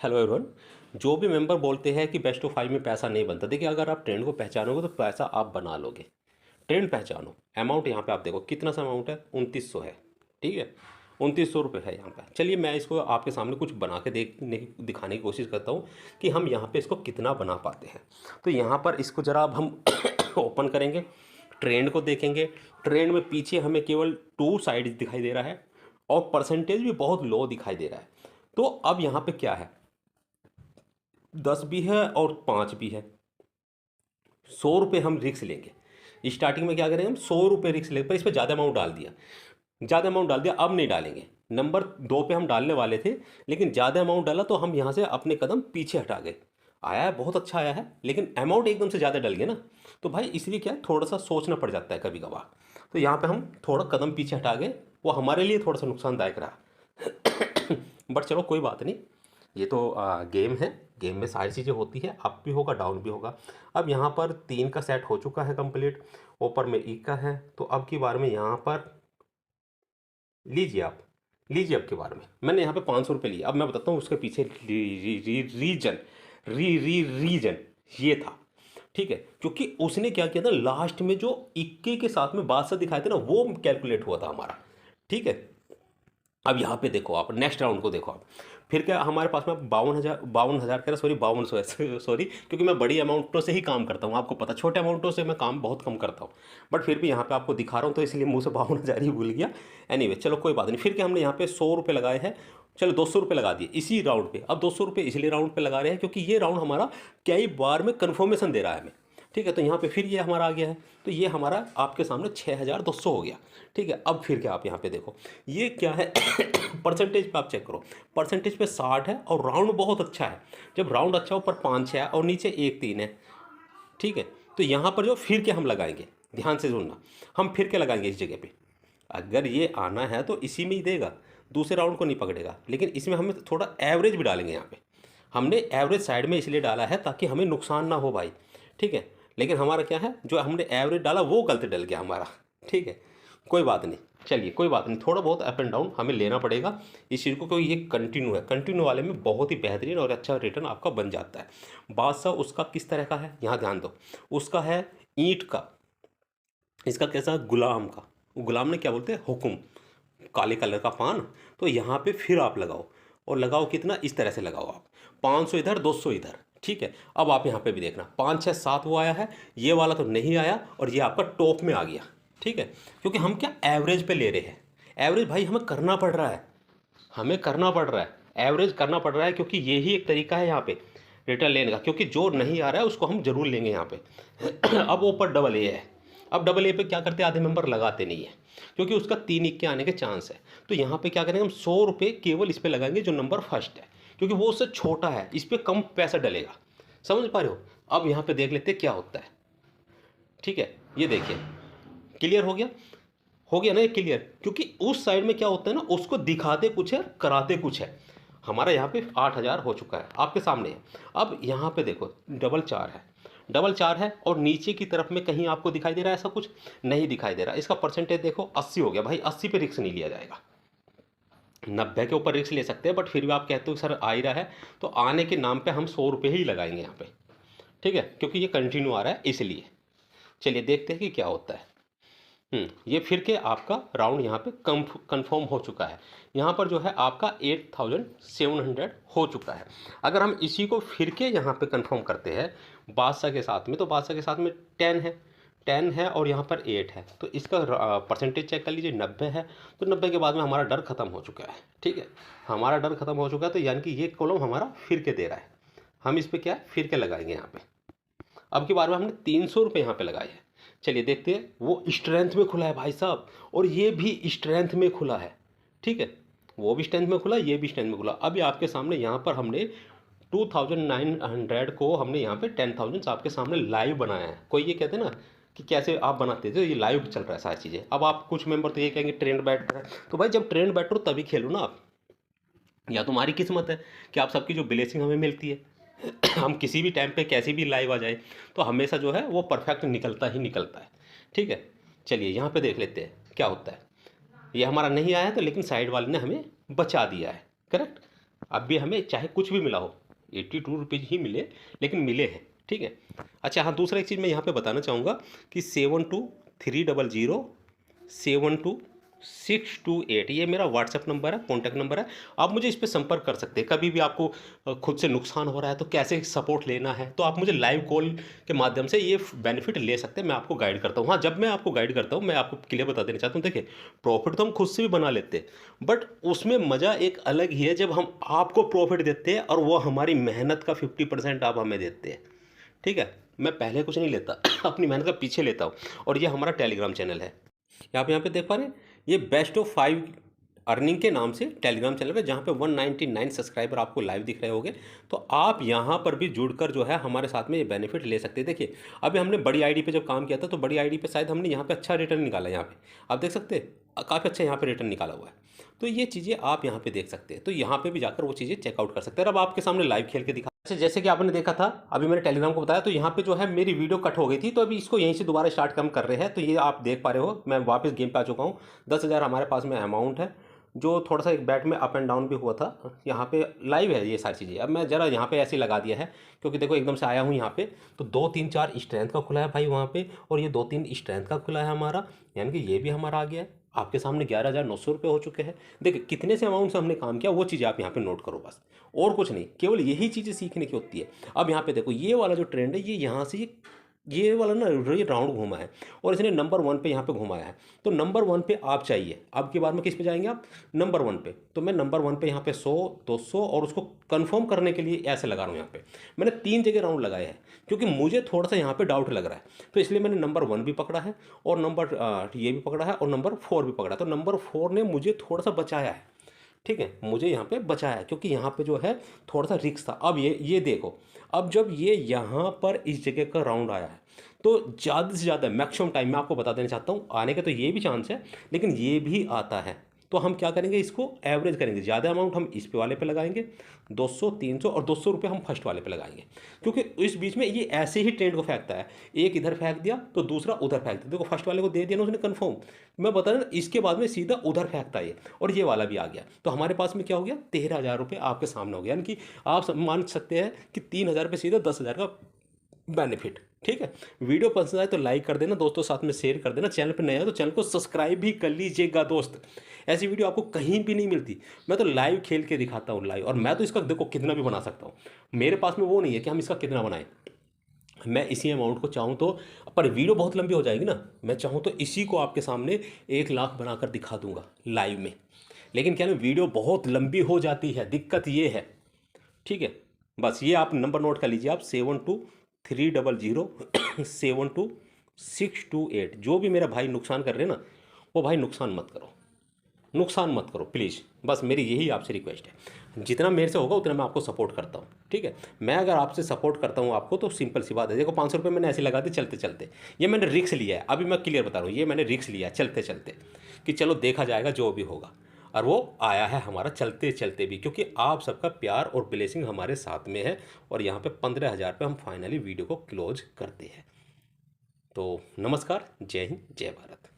Hello everyone. जो भी member बोलते हैं कि बेस्ट ऑफ 5 में पैसा नहीं बनता, देखिए अगर आप ट्रेंड को पहचानोगे तो पैसा आप बना लोगे। ट्रेंड पहचानो। अमाउंट यहाँ पे आप देखो कितना सा अमाउंट है, 2900 है। ठीक है, 2900 रुपये है यहाँ पे। चलिए मैं इसको आपके सामने कुछ बना के दिखाने की कोशिश करता हूँ कि हम यहाँ पे इसको कितना बना पाते हैं। तो यहाँ पर इसको ज़रा अब हम ओपन करेंगे, ट्रेंड को देखेंगे। ट्रेंड में पीछे हमें केवल 2 साइड दिखाई दे रहा है और परसेंटेज भी बहुत लो दिखाई दे रहा है। तो अब यहाँ पे क्या है, 10 भी है और 5 भी है। 100 रुपये हम रिक्स लेंगे। स्टार्टिंग में क्या करेंगे, हम 100 रुपये रिक्स लेंगे, पर इस पर ज़्यादा अमाउंट डाल दिया। ज़्यादा अमाउंट डाल दिया, अब नहीं डालेंगे। नंबर 2 पे हम डालने वाले थे, लेकिन ज़्यादा अमाउंट डाला तो हम यहाँ से अपने कदम पीछे हटा गए। आया है, बहुत अच्छा आया है, लेकिन अमाउंट एकदम से ज़्यादा डल गया ना। तो भाई इसलिए क्या है, थोड़ा सा सोचना पड़ जाता है कभी कभार। तो यहाँ पे हम थोड़ा कदम पीछे हटा गए, वो हमारे लिए थोड़ा सा नुकसानदायक रहा। बट चलो कोई बात नहीं, ये तो गेम है। गेम में सारी चीज़ें होती है, अप भी होगा डाउन भी होगा। अब यहाँ पर 3 का सेट हो चुका है कंप्लीट, ऊपर में ई का है। तो अब की बार में यहाँ पर लीजिए आप, लीजिए अब की बार में मैंने यहाँ पे 500 रुपये लिया। अब मैं बताता हूँ उसके पीछे रीजन ये था। ठीक है, क्योंकि उसने क्या किया था, लास्ट में जो इक्के के साथ में बादशाह दिखाए थे ना, वो कैलकुलेट हुआ था हमारा। ठीक है, अब यहाँ पे देखो आप, नेक्स्ट राउंड को देखो आप। फिर क्या हमारे पास में 52,000 कह रहा, सॉरी 5200 है। सॉरी, क्योंकि मैं बड़ी अमाउंटों से ही काम करता हूँ, आपको पता, छोटे अमाउंटों से मैं काम बहुत कम करता हूँ। बट फिर भी यहाँ पे आपको दिखा रहा हूँ तो इसलिए मुँह से 52,000 ही भूल गया। एनीवे चलो कोई बात नहीं। फिर क्या हमने यहाँ पे 100 रुपये लगाए हैं। चलो 200 रुपये लगा दिए इसी राउंड पे। अब 200 रुपये इसलिए राउंड पे लगा रहे हैं क्योंकि ये राउंड हमारा कई बार में कन्फर्मेशन दे रहा है हमें। ठीक है, तो यहाँ पे फिर ये हमारा आ गया है। तो ये हमारा आपके सामने 6,200 हो गया। ठीक है, अब फिर क्या आप यहाँ पे देखो, ये क्या है, परसेंटेज पे आप चेक करो। परसेंटेज पे 60 है और राउंड बहुत अच्छा है। जब राउंड अच्छा ऊपर 5 है और नीचे 1 3 है। ठीक है, तो यहाँ पर जो फिर के हम लगाएंगे, ध्यान से सुनना, हम फिर के लगाएंगे इस जगह पे। अगर ये आना है तो इसी में ही देगा, दूसरे राउंड को नहीं पकड़ेगा। लेकिन इसमें हमें थोड़ा एवरेज भी डालेंगे यहाँ पे। हमने एवरेज साइड में इसलिए डाला है ताकि हमें नुकसान ना हो भाई। ठीक है, लेकिन हमारा क्या है, जो हमने एवरेज डाला वो गलत डल गया हमारा। ठीक है, कोई बात नहीं, चलिए कोई बात नहीं, थोड़ा बहुत अप एंड डाउन हमें लेना पड़ेगा इस चीज़ को, क्योंकि ये कंटिन्यू है। कंटिन्यू वाले में बहुत ही बेहतरीन और अच्छा रिटर्न आपका बन जाता है। बादशाह उसका किस तरह का है, यहाँ ध्यान दो, उसका है ईंट का, इसका कैसा, गुलाम का। गुलाम ने क्या बोलते हैं, हुक्म, काले कलर का पान। तो यहाँ पे फिर आप लगाओ, और लगाओ कितना, इस तरह से लगाओ आप, 500 इधर 200 इधर। ठीक है, अब आप यहाँ पे भी देखना 5 6 7 वो आया है, ये वाला तो नहीं आया, और ये आपका टॉप में आ गया। ठीक है, क्योंकि हम क्या एवरेज पे ले रहे हैं। एवरेज भाई हमें करना पड़ रहा है, हमें करना पड़ रहा है, एवरेज करना पड़ रहा है, क्योंकि यही एक तरीका है यहाँ पे रिटर्न लेने का। क्योंकि जो नहीं आ रहा है उसको हम जरूर लेंगे यहाँ पे। अब ऊपर डबल ए है। अब डबल ए पे क्या करते हैं, आधे मेंबर लगाते नहीं है, क्योंकि उसका 3 इक्के आने के चांस है। तो यहाँ पे क्या करेंगे, हम 100 रुपये केवल इस पे लगाएंगे जो नंबर फर्स्ट है, क्योंकि वो उससे छोटा है, इस पर कम पैसा डलेगा। समझ पा रहे हो। अब यहाँ पे देख लेते हैं क्या होता है। ठीक है, ये देखिए, क्लियर हो गया, हो गया ना ये क्लियर। क्योंकि उस साइड में क्या होता है ना, उसको दिखाते कुछ है कराते कुछ है। हमारा यहाँ पे 8,000 हो चुका है, आपके सामने है। अब यहाँ पे देखो डबल 4 है, डबल 4 है, और नीचे की तरफ में कहीं आपको दिखाई दे रहा है, ऐसा कुछ नहीं दिखाई दे रहा। इसका परसेंटेज देखो 80 हो गया भाई। 80 पे रिस्क नहीं लिया जाएगा, 90 के ऊपर रिस्क ले सकते हैं, बट फिर भी आप कहते हो सर आ ही रहा है, तो आने के नाम पे हम 100 रुपये ही लगाएंगे यहाँ पे। ठीक है, क्योंकि ये कंटिन्यू आ रहा है इसलिए। चलिए देखते हैं कि क्या होता है। ये फिर के आपका राउंड यहाँ पे कंफर्म हो चुका है। यहाँ पर जो है आपका 8,700 हो चुका है। अगर हम इसी को फिर के यहाँ पे कंफर्म करते हैं बादशाह के साथ में, तो बादशाह के साथ में 10 है, 10 है और यहाँ पर 8 है। तो इसका परसेंटेज चेक कर लीजिए, 90 है। तो 90 के बाद में हमारा डर खत्म हो चुका है। ठीक है, हमारा डर खत्म हो चुका है, तो यानी कि ये कॉलम हमारा फिर के दे रहा है। हम इस पर क्या है, फिर के लगाएंगे यहाँ पे। अब की बार में हमने 300 रुपये यहाँ पे लगाए हैं। चलिए देखते हैं, वो स्ट्रेंथ में खुला है भाई साहब, और ये भी स्ट्रेंथ में खुला है। ठीक है, वो भी स्ट्रेंथ में खुला, ये भी स्ट्रेंथ में खुला। अभी आपके सामने यहाँ पर हमने 2,900 को हमने यहाँ पे 10,000 आपके सामने लाइव बनाया है। कोई ये कहते हैं ना कि कैसे आप बनाते थे, ये लाइव चल रहा है सारी चीज़ें। अब आप कुछ मेंबर तो ये कहेंगे ट्रेंड बैठ रहा है, तो भाई जब ट्रेंड बैठ रहा हो तभी खेलो ना आप। या तुम्हारी किस्मत है कि आप सबकी जो ब्लेसिंग हमें मिलती है, हम किसी भी टाइम पे कैसी भी लाइव आ जाए तो हमेशा जो है वो परफेक्ट निकलता ही निकलता है। ठीक है, चलिए यहाँ पे देख लेते हैं क्या होता है। ये हमारा नहीं आया था, लेकिन साइड वाले ने हमें बचा दिया है, करेक्ट। अब भी हमें चाहे कुछ भी मिला हो, 82 रुपीज़ ही मिले, लेकिन मिले हैं, ठीक है। अच्छा हाँ, दूसरा एक चीज़ मैं यहाँ पे बताना चाहूँगा कि 7230072628 ये मेरा व्हाट्सएप नंबर है, कॉन्टैक्ट नंबर है। आप मुझे इस पे संपर्क कर सकते हैं। कभी भी आपको खुद से नुकसान हो रहा है तो कैसे सपोर्ट लेना है, तो आप मुझे लाइव कॉल के माध्यम से ये बेनिफिट ले सकते हैं। मैं आपको गाइड करता हूँ। हाँ, जब मैं आपको गाइड करता हूँ, मैं आपको क्लियर बता देना चाहता हूँ, देखिए प्रॉफिट तो हम खुद से भी बना लेते हैं, बट उसमें मज़ा एक अलग ही है जब हम आपको प्रॉफिट देते हैं और वो हमारी मेहनत का 50% आप हमें देते हैं, ठीक है। मैं पहले कुछ नहीं लेता अपनी मेहनत का पीछे लेता हूँ। और ये हमारा टेलीग्राम चैनल है, आप यहाँ पे देख पा रहे हैं, ये बेस्ट ऑफ 5 अर्निंग के नाम से टेलीग्राम चैनल पे, जहाँ पे 199 सब्सक्राइबर आपको लाइव दिख रहे होंगे। तो आप यहाँ पर भी जुड़कर जो है हमारे साथ में ये बेनिफिट ले सकते हैं। देखिए अभी हमने बड़ी आईडी पे जब काम किया था, तो बड़ी आईडी पे शायद हमने यहाँ पे अच्छा रिटर्न निकाला। यहाँ पे आप देख सकते हैं काफ़ी अच्छा यहाँ पे रिटर्न निकाला हुआ है। तो ये चीज़ें आप यहाँ पे देख सकते हैं, तो यहाँ पे भी जाकर वो चीज़ें चेकआउट कर सकते हैं। अब आपके सामने लाइव खेल के दिखा। अच्छा, जैसे कि आपने देखा था, अभी मैंने टेलीग्राम को बताया, तो यहाँ पे जो है मेरी वीडियो कट हो गई थी, तो अभी इसको यहीं से दोबारा स्टार्ट हम कर रहे हैं। तो ये आप देख पा रहे हो, मैं वापस गेम पे आ चुका हूँ। 10,000 हमारे पास में अमाउंट है, जो थोड़ा सा एक बैट में अप एंड डाउन भी हुआ था। यहाँ पे लाइव है ये सारी चीज़ें। अब मैं ज़रा यहाँ पे ऐसे लगा दिया है, क्योंकि देखो एकदम से आया हूँ यहाँ पे, तो 2 3 4 स्ट्रेंथ का खुला है भाई वहाँ पे, और ये 2 3 स्ट्रेंथ का खुला है हमारा, यानी कि ये भी हमारा आ गया है। आपके सामने 11,900 रुपये हो चुके हैं। देखिए कितने से अमाउंट से हमने काम किया, वो चीज़ें आप यहाँ पे नोट करो बस, और कुछ नहीं, केवल यही चीज़ें सीखने की होती है। अब यहाँ पे देखो ये वाला जो ट्रेंड है, ये यहाँ से ये वाला ना ये राउंड घुमा है, और इसने नंबर 1 पे यहाँ पे घुमाया है। तो नंबर 1 पे आप चाहिए, अब की बार में किस पे जाएंगे आप, नंबर 1 पे। तो मैं नंबर 1 पे यहाँ पे 100 200, और उसको कंफर्म करने के लिए ऐसे लगा रहा हूँ। यहाँ पे मैंने 3 जगह राउंड लगाए हैं, क्योंकि मुझे थोड़ा सा यहाँ पे डाउट लग रहा है, तो इसलिए मैंने नंबर 1 भी पकड़ा है, और नंबर ये भी पकड़ा है, और नंबर 4 भी पकड़ा है। तो नंबर 4 ने मुझे थोड़ा सा बचाया है, ठीक है, मुझे यहाँ पे बचाया है, क्योंकि यहाँ पे जो है थोड़ा सा रिस्क था। अब ये देखो, अब जब ये यहाँ पर इस जगह का राउंड आया है, तो ज़्यादा से ज़्यादा मैक्सिमम टाइम मैं आपको बता देना चाहता हूँ, आने का तो ये भी चांस है, लेकिन ये भी आता है। तो हम क्या करेंगे, इसको एवरेज करेंगे। ज़्यादा अमाउंट हम इस पे वाले पे लगाएंगे, 200 300 और 200 रुपये हम फर्स्ट वाले पे लगाएंगे, क्योंकि इस बीच में ये ऐसे ही ट्रेंड को फेंकता है। एक इधर फेंक दिया तो दूसरा उधर फेंक दिया। देखो फर्स्ट वाले को दे दिया ना उसने कन्फर्म, मैं बता रहा, इसके बाद में सीधा उधर फेंकता है ये, और ये वाला भी आ गया। तो हमारे पास में क्या हो गया, 13,000 रुपये आपके सामने हो गया। यानी कि आप मान सकते हैं कि 3,000 रुपये सीधा 10,000 का बेनिफिट, ठीक है। वीडियो पसंद आए तो लाइक कर देना, दोस्तों साथ में शेयर कर देना। चैनल पर नया है तो चैनल को सब्सक्राइब भी कर लीजिएगा दोस्त। ऐसी वीडियो आपको कहीं भी नहीं मिलती। मैं तो लाइव खेल के दिखाता हूँ लाइव, और मैं तो इसका देखो कितना भी बना सकता हूँ। मेरे पास में वो नहीं है कि हम इसका कितना बनाएं। मैं इसी अमाउंट को चाहूँ तो, पर वीडियो बहुत लंबी हो जाएगी ना, मैं चाहूँ तो इसी को आपके सामने 1 लाख बनाकर दिखा दूंगा लाइव में। लेकिन क्या ना, वीडियो बहुत लंबी हो जाती है, दिक्कत ये है, ठीक है। बस ये आप नंबर नोट कर लीजिए, आप 7230072628। जो भी मेरा भाई नुकसान कर रहे हैं ना, वो भाई नुकसान मत करो, नुकसान मत करो प्लीज़। बस मेरी यही आपसे रिक्वेस्ट है, जितना मेरे से होगा उतना मैं आपको सपोर्ट करता हूँ, ठीक है। मैं अगर आपसे सपोर्ट करता हूँ आपको, तो सिंपल सी बात है। देखो 500 रुपये मैंने ऐसे लगा दिए चलते चलते, ये मैंने रिक्स लिया है। अभी मैं क्लियर बता रहा हूँ, ये मैंने रिक्स लिया है चलते चलते, कि चलो देखा जाएगा जो भी होगा। और वो आया है हमारा चलते चलते भी, क्योंकि आप सबका प्यार और ब्लेसिंग हमारे साथ में है। और यहाँ पे 15,000 पे हम फाइनली वीडियो को क्लोज करते हैं। तो नमस्कार, जय हिंद, जय भारत।